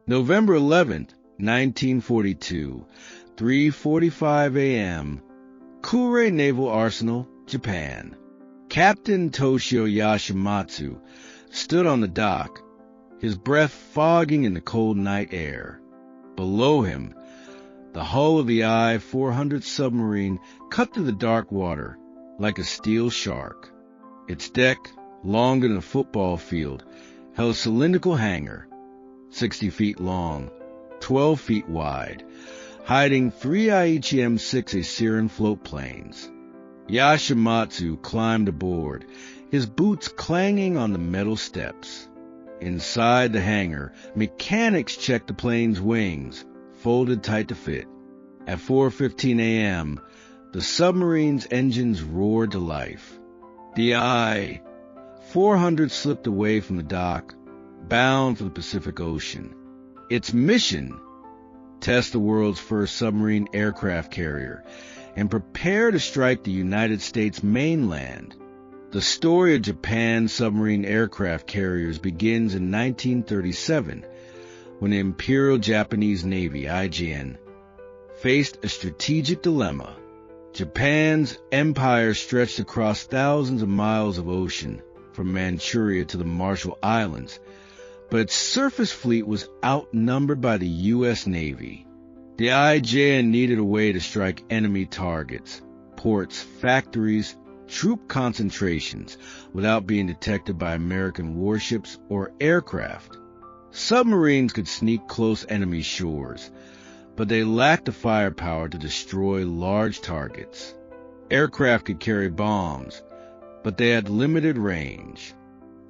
November 11th, 1942, 3:45 a.m., Kure Naval Arsenal, Japan. Captain Toshio Yashimatsu stood on the dock, his breath fogging in the cold night air. Below him, the hull of the I-400 submarine cut through the dark water like a steel shark. Its deck, longer than a football field, held a cylindrical hangar, 60 feet long, 12 feet wide, hiding 3 Aichi M6 Assyrian float planes. Yashimatsu climbed aboard, his boots clanging on the metal steps. Inside the hangar, mechanics checked the plane's wings, folded tight to fit. At 4:15 a.m., the submarine's engines roared to life. The I-400 slipped away from the dock, bound for the Pacific Ocean. Its mission: test the world's first submarine aircraft carrier and prepare to strike the United States mainland. The story of Japan's submarine aircraft carriers begins in 1937, when the Imperial Japanese Navy, IJN, faced a strategic dilemma. Japan's empire stretched across thousands of miles of ocean, from Manchuria to the Marshall Islands, but its surface fleet was outnumbered by the U.S. Navy. The IJN needed a way to strike enemy targets, ports, factories, troop concentrations, without being detected by American warships or aircraft. Submarines could sneak close enemy shores, but they lacked the firepower to destroy large targets. Aircraft could carry bombs, but they had limited range.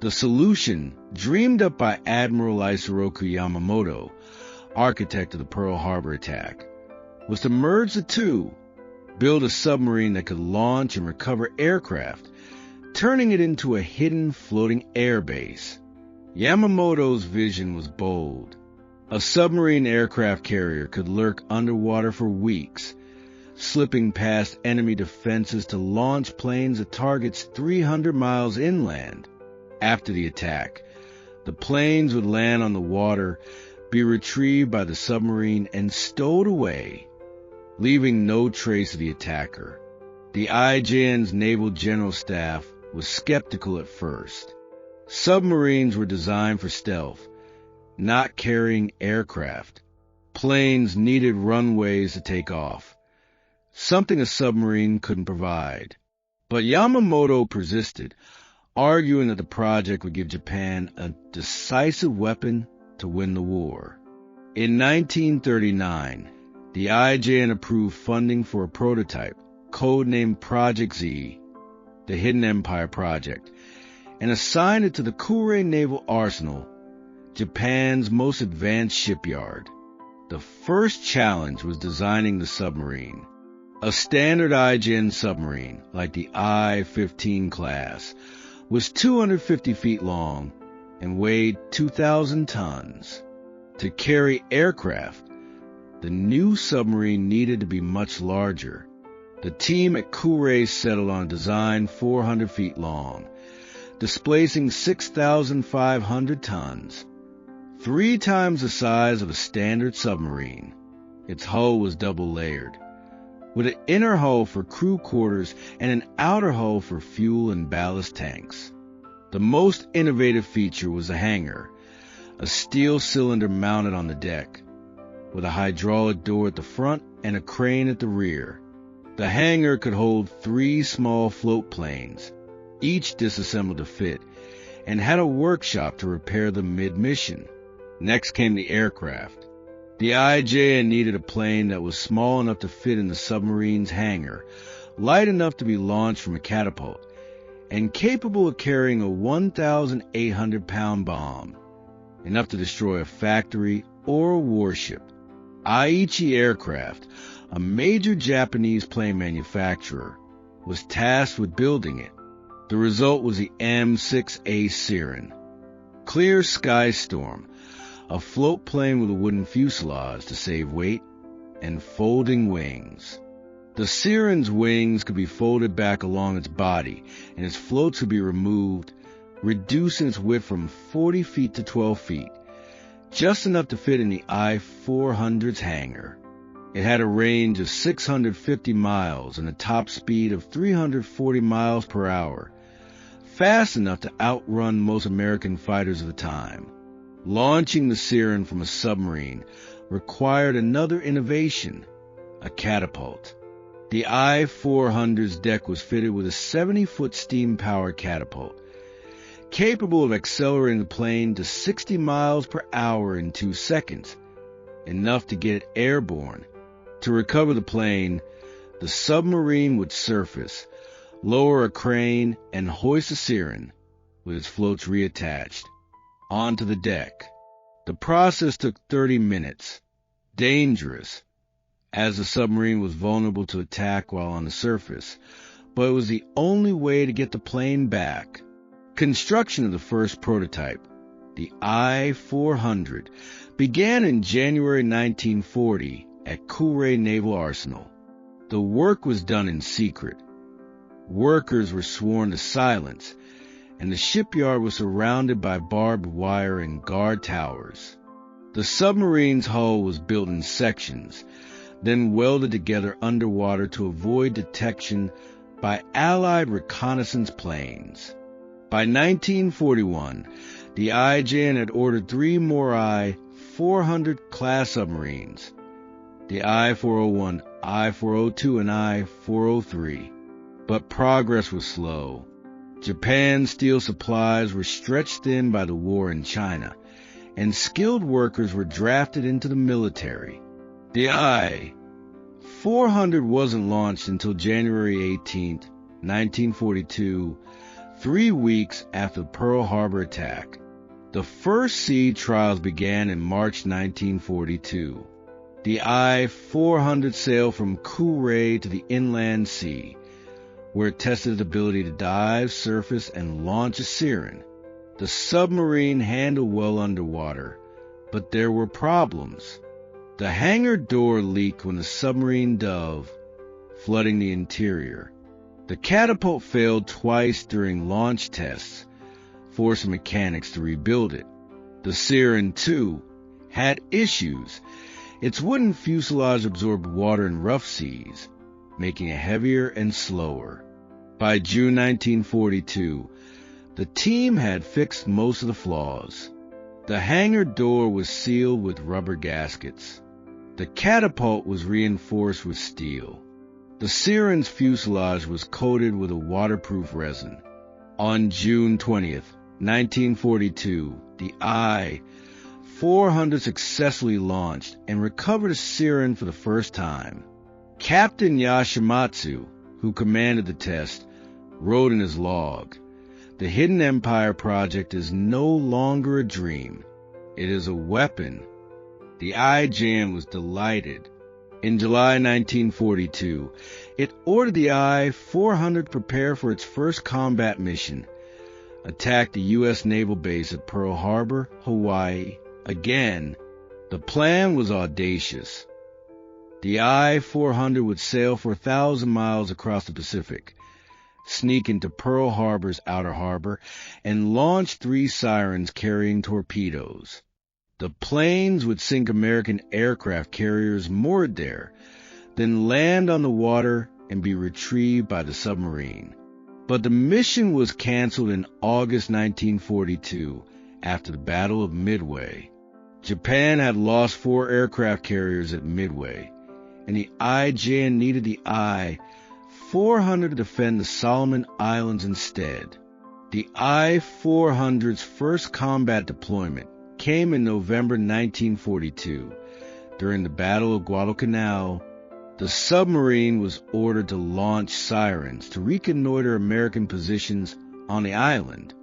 The solution, dreamed up by Admiral Isoroku Yamamoto, architect of the Pearl Harbor attack, was to merge the two, build a submarine that could launch and recover aircraft, turning it into a hidden floating air base. Yamamoto's vision was bold. A submarine aircraft carrier could lurk underwater for weeks, slipping past enemy defenses to launch planes at targets 300 miles inland. After the attack, the planes would land on the water, be retrieved by the submarine and stowed away, leaving no trace of the attacker. The IJN's Naval General Staff was skeptical at first. Submarines were designed for stealth, not carrying aircraft. Planes needed runways to take off, something a submarine couldn't provide. But Yamamoto persisted, arguing that the project would give Japan a decisive weapon to win the war. In 1939, the IJN approved funding for a prototype, codenamed Project Z, the Hidden Empire Project, and assigned it to the Kure Naval Arsenal, Japan's most advanced shipyard. The first challenge was designing the submarine. A standard IJN submarine, like the I-15 class, was 250 feet long and weighed 2,000 tons. To carry aircraft, the new submarine needed to be much larger. The team at Kure settled on a design 400 feet long, displacing 6,500 tons, 3 times the size of a standard submarine. Its hull was double-layered, with an inner hull for crew quarters and an outer hull for fuel and ballast tanks. The most innovative feature was the hangar, a steel cylinder mounted on the deck, with a hydraulic door at the front and a crane at the rear. The hangar could hold 3 small float planes, each disassembled to fit, and had a workshop to repair them mid-mission. Next came the aircraft. The IJN needed a plane that was small enough to fit in the submarine's hangar, light enough to be launched from a catapult, and capable of carrying a 1,800-pound bomb, enough to destroy a factory or a warship. Aichi Aircraft, a major Japanese plane manufacturer, was tasked with building it. The result was the M6A Siren. Clear Sky Storm, a float plane with a wooden fuselage to save weight, and folding wings. The Siren's wings could be folded back along its body, and its floats could be removed, reducing its width from 40 feet to 12 feet, just enough to fit in the I-400's hangar. It had a range of 650 miles and a top speed of 340 miles per hour, fast enough to outrun most American fighters of the time. Launching the Siren from a submarine required another innovation, a catapult. The I-400's deck was fitted with a 70-foot steam-powered catapult, capable of accelerating the plane to 60 miles per hour in 2 seconds, enough to get it airborne. To recover the plane, the submarine would surface, lower a crane, and hoist the Siren, with its floats reattached, onto the deck. The process took 30 minutes. Dangerous, as the submarine was vulnerable to attack while on the surface, but it was the only way to get the plane back. Construction of the first prototype, the I-400, began in January 1940 at Kourei Naval Arsenal. The work was done in secret. Workers were sworn to silence, and the shipyard was surrounded by barbed wire and guard towers. The submarine's hull was built in sections, then welded together underwater to avoid detection by Allied reconnaissance planes. By 1941, the IJN had ordered 3 more I-400 class submarines, the I-401, I-402, and I-403. But progress was slow. Japan's steel supplies were stretched thin by the war in China, and skilled workers were drafted into the military. The I-400 wasn't launched until January 18, 1942, 3 weeks after the Pearl Harbor attack. The first sea trials began in March 1942. The I-400 sailed from Kourei to the inland sea, where it tested its ability to dive, surface, and launch a Siren. The submarine handled well underwater, but there were problems. The hangar door leaked when the submarine dove, flooding the interior. The catapult failed twice during launch tests, forcing mechanics to rebuild it. The Siren, too, had issues. Its wooden fuselage absorbed water in rough seas, making it heavier and slower. By June 1942, the team had fixed most of the flaws. The hangar door was sealed with rubber gaskets. The catapult was reinforced with steel. The Siren's fuselage was coated with a waterproof resin. On June 20th, 1942, the I-400 successfully launched and recovered a Siren for the first time. Captain Yashimatsu, who commanded the test, wrote in his log, "The Hidden Empire project is no longer a dream. It is a weapon." The IJN was delighted. In July 1942, it ordered the I-400 to prepare for its first combat mission, attack the U.S. naval base at Pearl Harbor, Hawaii. Again, the plan was audacious. The I-400 would sail for 1,000 miles across the Pacific, sneak into Pearl Harbor's outer harbor, and launch 3 Sirens carrying torpedoes. The planes would sink American aircraft carriers moored there, then land on the water and be retrieved by the submarine. But the mission was canceled in August 1942 after the Battle of Midway. Japan had lost 4 aircraft carriers at Midway, and the IJN needed the I-400 to defend the Solomon Islands instead. The I-400's first combat deployment came in November 1942. During the Battle of Guadalcanal, the submarine was ordered to launch Sirens to reconnoiter American positions on the island.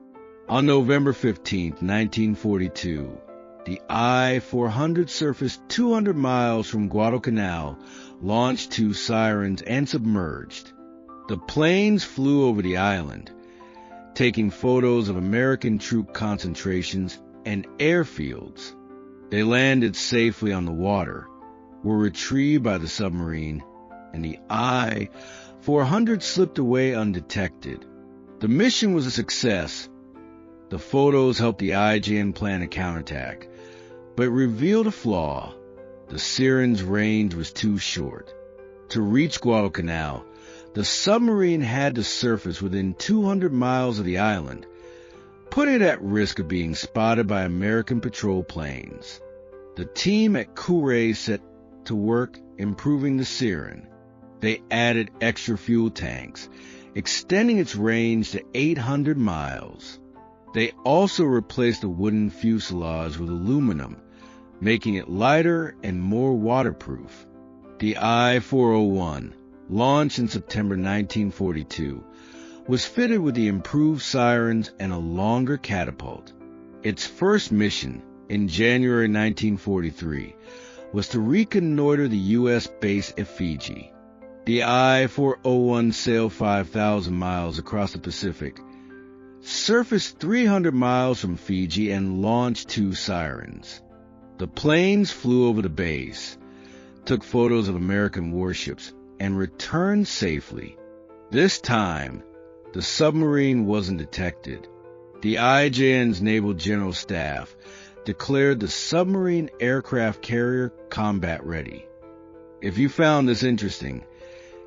On November 15, 1942, the I-400 surfaced 200 miles from Guadalcanal, launched 2 Sirens, and submerged. The planes flew over the island, taking photos of American troop concentrations and airfields. They landed safely on the water, were retrieved by the submarine, and the I-400 slipped away undetected. The mission was a success. The photos helped the IJN plan a counterattack, but revealed a flaw. The Siren's range was too short. To reach Guadalcanal, the submarine had to surface within 200 miles of the island, putting it at risk of being spotted by American patrol planes. The team at Kure set to work improving the Siren. They added extra fuel tanks, extending its range to 800 miles. They also replaced the wooden fuselage with aluminum, making it lighter and more waterproof. The I-401, launched in September 1942, was fitted with the improved sirens and a longer catapult. Its first mission, in January 1943, was to reconnoiter the U.S. base at Fiji. The I-401 sailed 5,000 miles across the Pacific, surfaced 300 miles from Fiji, and launched 2 sirens. The planes flew over the base, took photos of American warships, and returned safely. This time, the submarine wasn't detected. The IJN's Naval General Staff declared the submarine aircraft carrier combat ready. If you found this interesting,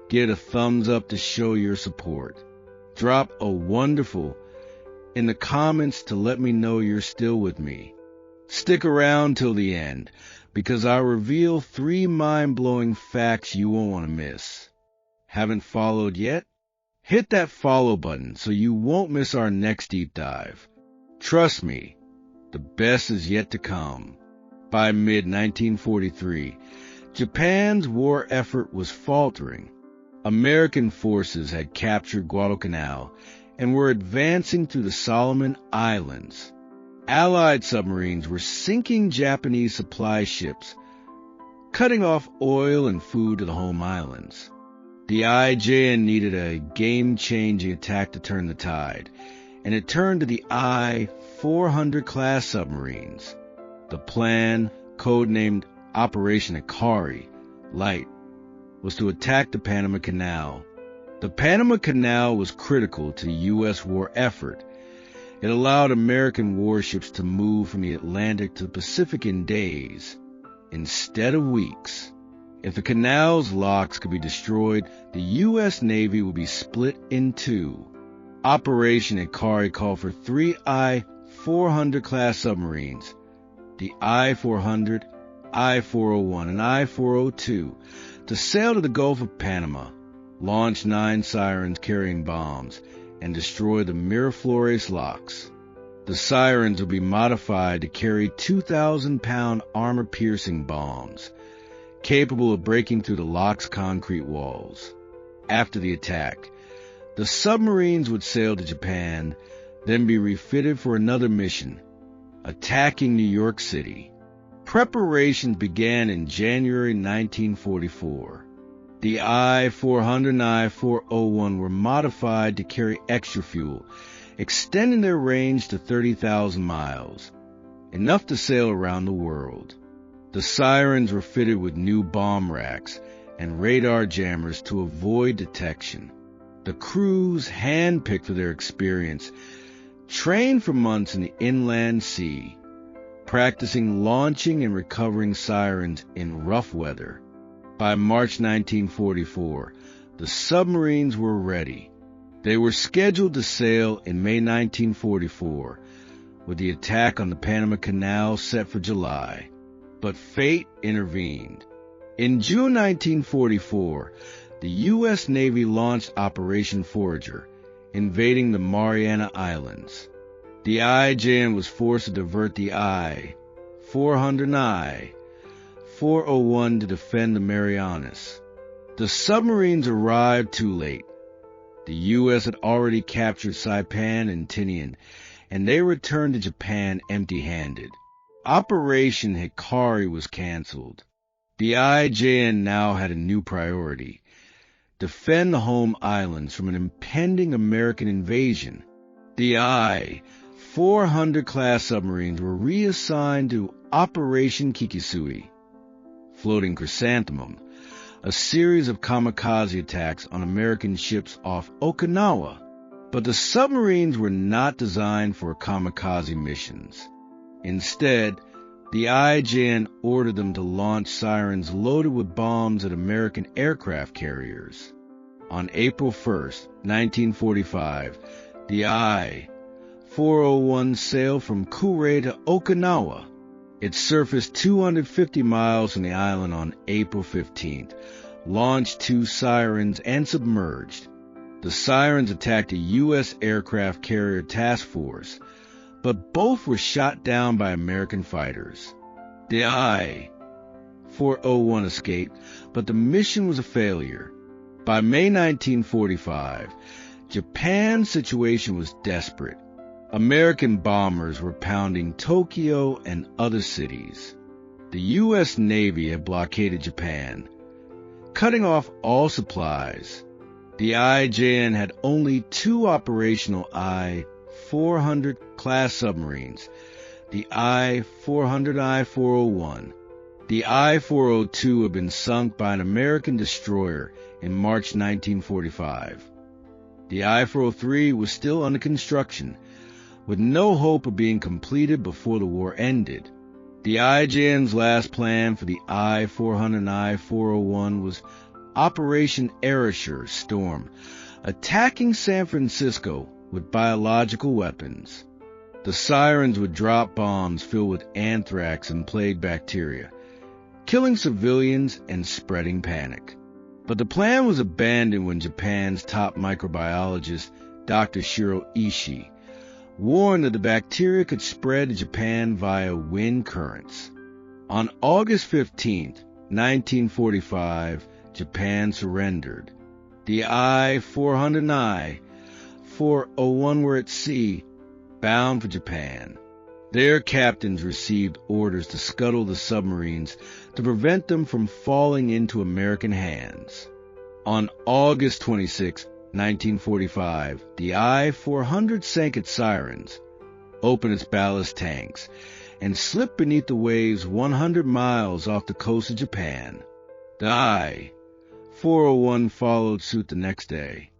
give it a thumbs up to show your support. Drop a wonderful in the comments to let me know you're still with me. Stick around till the end, because I reveal 3 mind-blowing facts you won't want to miss. Haven't followed yet? Hit that follow button so you won't miss our next deep dive. Trust me, the best is yet to come. By mid-1943, Japan's war effort was faltering. American forces had captured Guadalcanal and were advancing through the Solomon Islands. Allied submarines were sinking Japanese supply ships, cutting off oil and food to the home islands. The IJN needed a game-changing attack to turn the tide, and it turned to the I-400 class submarines. The plan, codenamed Operation Ikari Light, was to attack the Panama Canal. The Panama Canal was critical to the U.S. war effort. It allowed American warships to move from the Atlantic to the Pacific in days, instead of weeks. If the canal's locks could be destroyed, the U.S. Navy would be split in 2. Operation Ikari called for 3 I-400 class submarines, the I-400, I-401, and I-402, to sail to the Gulf of Panama, launch 9 sirens carrying bombs, and destroy the Miraflores locks. The sirens would be modified to carry 2,000-pound armor-piercing bombs, capable of breaking through the lock's concrete walls. After the attack, the submarines would sail to Japan, then be refitted for another mission, attacking New York City. Preparations began in January 1944. The I-400 and I-401 were modified to carry extra fuel, extending their range to 30,000 miles, enough to sail around the world. The sirens were fitted with new bomb racks and radar jammers to avoid detection. The crews, handpicked for their experience, trained for months in the inland sea, practicing launching and recovering sirens in rough weather. By March 1944, the submarines were ready. They were scheduled to sail in May 1944, with the attack on the Panama Canal set for July. But fate intervened. In June 1944, the U.S. Navy launched Operation Forager, invading the Mariana Islands. The IJN was forced to divert the I-400 and I-401 to defend the Marianas. The submarines arrived too late. The U.S. had already captured Saipan and Tinian, and they returned to Japan empty-handed. Operation Hikari was canceled. The IJN now had a new priority: defend the home islands from an impending American invasion. The I-400 class submarines were reassigned to Operation Kikisui, Floating Chrysanthemum, a series of kamikaze attacks on American ships off Okinawa. But the submarines were not designed for kamikaze missions. Instead, The IJN ordered them to launch sirens loaded with bombs at American aircraft carriers. On April 1, 1945, the I-401 sailed from Kure to Okinawa. It surfaced 250 miles from the island on April 15th, launched 2 sirens, and submerged. The sirens attacked a U.S. aircraft carrier task force, but both were shot down by American fighters. The I-401 escaped, but the mission was a failure. By May 1945, Japan's situation was desperate. American bombers were pounding Tokyo and other cities. The U.S. Navy had blockaded Japan, cutting off all supplies. The IJN had only 2 operational I-400 class submarines, the I-400 I-401. The I-402 had been sunk by an American destroyer in March 1945. The I-403 was still under construction, with no hope of being completed before the war ended. The IJN's last plan for the I-400 and I-401 was Operation Ayrshire Storm, attacking San Francisco with biological weapons. The sirens would drop bombs filled with anthrax and plague bacteria, killing civilians and spreading panic. But the plan was abandoned when Japan's top microbiologist, Dr. Shiro Ishii, warned that the bacteria could spread to Japan via wind currents. On August 15, 1945, Japan surrendered. The I-400 and I-401 were at sea, bound for Japan. Their captains received orders to scuttle the submarines to prevent them from falling into American hands. On August 26, 1945, the I-400 sank its sirens, opened its ballast tanks, and slipped beneath the waves 100 miles off the coast of Japan. The I-401 followed suit the next day.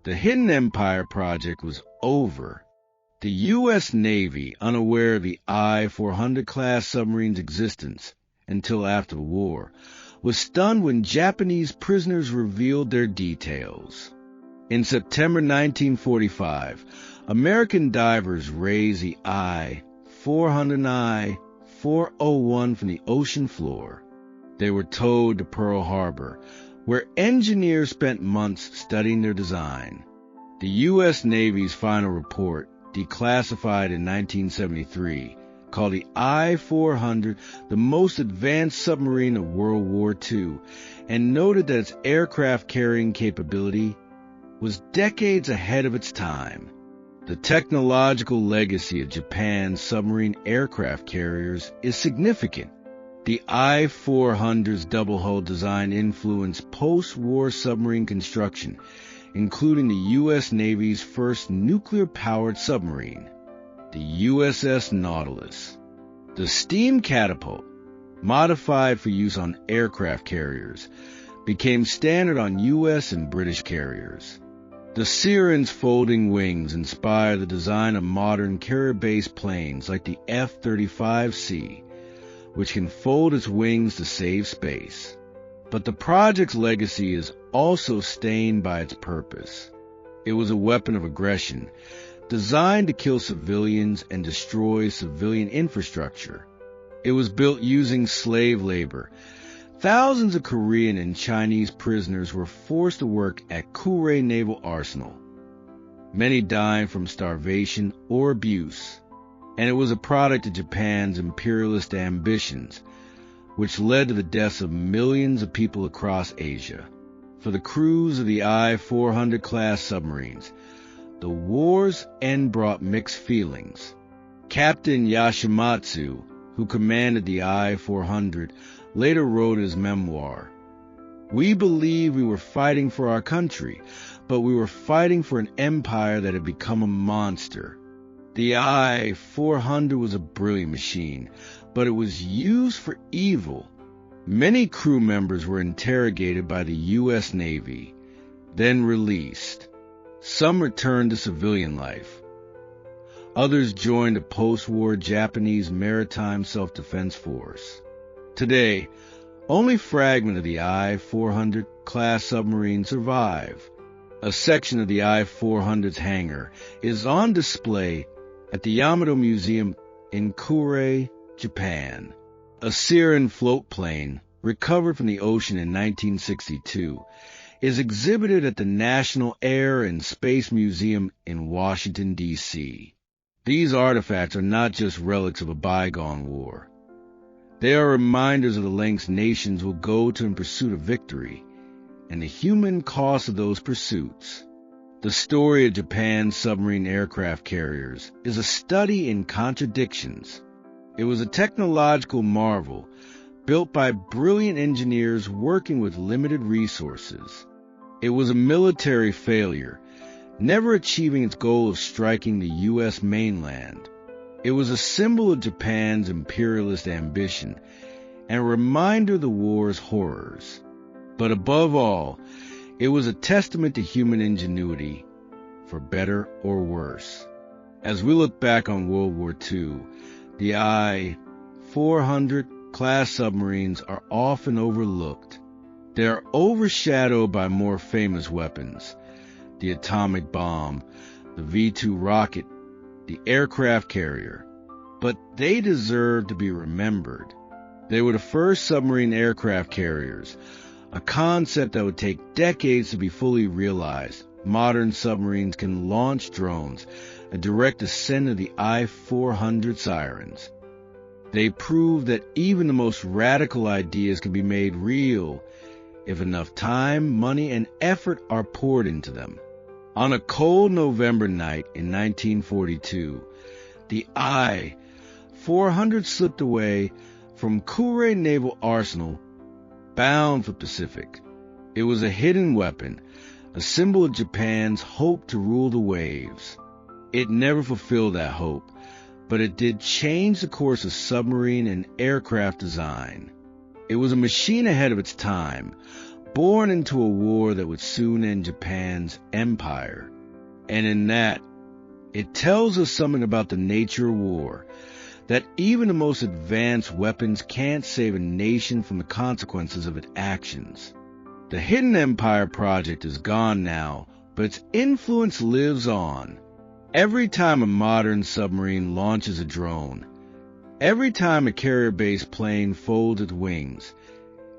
The Hidden Empire project was over. The U.S. Navy, unaware of the I-400 class submarine's existence until after the war, was stunned when Japanese prisoners revealed their details. In September 1945, American divers raised the I-400 and I-401 from the ocean floor. They were towed to Pearl Harbor, where engineers spent months studying their design. The U.S. Navy's final report, declassified in 1973, called the I-400 the most advanced submarine of World War II, and noted that its aircraft carrying capability was decades ahead of its time. The technological legacy of Japan's submarine aircraft carriers is significant. The I-400's double-hull design influenced post-war submarine construction, including the U.S. Navy's first nuclear-powered submarine, the USS Nautilus. The steam catapult, modified for use on aircraft carriers, became standard on U.S. and British carriers. The Siren's folding wings inspired the design of modern carrier-based planes like the F-35C, which can fold its wings to save space. But the project's legacy is also stained by its purpose. It was a weapon of aggression, designed to kill civilians and destroy civilian infrastructure. It was built using slave labor. Thousands of Korean and Chinese prisoners were forced to work at Kure Naval Arsenal, many dying from starvation or abuse. And it was a product of Japan's imperialist ambitions, which led to the deaths of millions of people across Asia. For the crews of the I-400 class submarines, the war's end brought mixed feelings. Captain Yashimatsu, who commanded the I-400, later wrote his memoir, "We believed we were fighting for our country, but we were fighting for an empire that had become a monster. The I-400 was a brilliant machine, but it was used for evil." Many crew members were interrogated by the U.S. Navy, then released. Some returned to civilian life. Others joined the post-war Japanese Maritime Self-Defense Force. Today, only fragments of the I-400 class submarine survive. A section of the I-400's hangar is on display at the Yamato Museum in Kure, Japan. A Siren floatplane, recovered from the ocean in 1962, is exhibited at the National Air and Space Museum in Washington, D.C. These artifacts are not just relics of a bygone war. They are reminders of the lengths nations will go to in pursuit of victory, and the human cost of those pursuits. The story of Japan's submarine aircraft carriers is a study in contradictions. It was a technological marvel, built by brilliant engineers working with limited resources. It was a military failure, never achieving its goal of striking the U.S. mainland. It was a symbol of Japan's imperialist ambition and a reminder of the war's horrors. But above all, it was a testament to human ingenuity, for better or worse. As we look back on World War II, the I-400 class submarines are often overlooked. They are overshadowed by more famous weapons, the atomic bomb, the V-2 rocket, the aircraft carrier. But they deserve to be remembered. They were the first submarine aircraft carriers, a concept that would take decades to be fully realized. Modern submarines can launch drones, a direct ascent of the I-400 sirens. They prove that even the most radical ideas can be made real if enough time, money, and effort are poured into them. On a cold November night in 1942, the I-400 slipped away from Kure Naval Arsenal, bound for the Pacific. It was a hidden weapon, a symbol of Japan's hope to rule the waves. It never fulfilled that hope, but it did change the course of submarine and aircraft design. It was a machine ahead of its time, born into a war that would soon end Japan's empire. And in that, it tells us something about the nature of war, that even the most advanced weapons can't save a nation from the consequences of its actions. The Hidden Empire project is gone now, but its influence lives on. Every time a modern submarine launches a drone, every time a carrier-based plane folds its wings,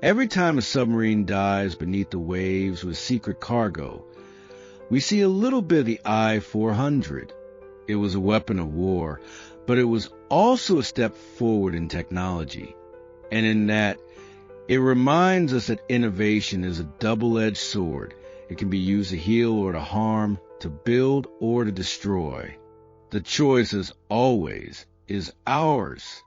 every time a submarine dives beneath the waves with secret cargo, we see a little bit of the I-400. It was a weapon of war, but it was also a step forward in technology. And in that, it reminds us that innovation is a double-edged sword. It can be used to heal or to harm, to build or to destroy. The choice, as always, is ours.